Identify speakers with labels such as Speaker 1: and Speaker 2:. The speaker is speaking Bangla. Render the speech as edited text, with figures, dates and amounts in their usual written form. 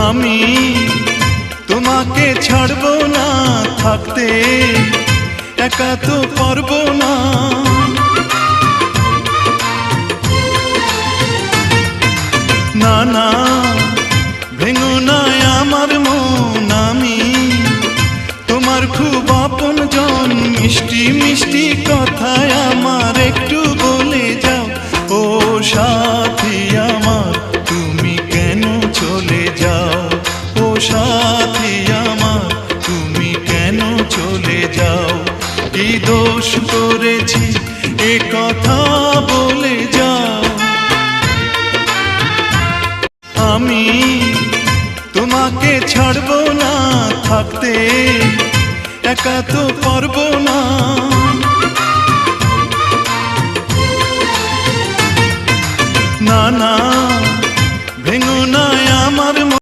Speaker 1: আমি তোমাকে ছাড়বো না, থাকতে একা তো পারবো না। না না ভেঙো না আমার মন, আমি তোমার খুব আপনজন। মিষ্টি মিষ্টি কথায় আমার একটু বলে যাও, ও সাথী আমার তুমি কেন চলে যাও, ও সাথী আমার তুমি কেন চলে যাও। কি দোষ করেছি এ কথা বলে যাও। আমি তোমাকে ছাড়বো না, থাকতে একা তো পারবো না। না না